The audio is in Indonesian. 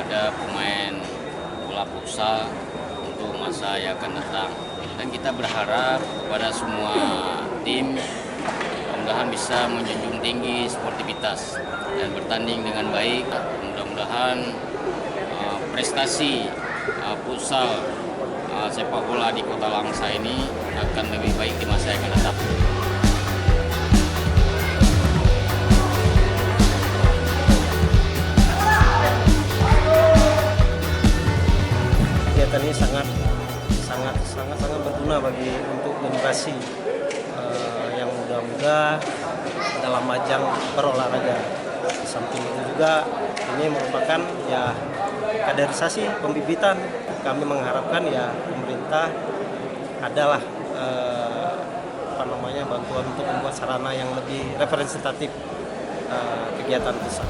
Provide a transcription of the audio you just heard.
kepada pemain bola futsal untuk masa yang akan datang. Dan kita berharap kepada semua tim mudah-mudahan bisa menjunjung tinggi sportivitas dan bertanding dengan baik. Mudah-mudahan prestasi futsal sepak bola di Kota Langsa ini akan lebih baik di masa yang akan datang. Kegiatan ini sangat berguna bagi untuk generasi yang muda-muda dalam ajang berolahraga. Di samping itu juga ini merupakan kaderisasi pembibitan. Kami mengharapkan pemerintah adalah bantuan untuk membuat sarana yang lebih representatif kegiatan futsal.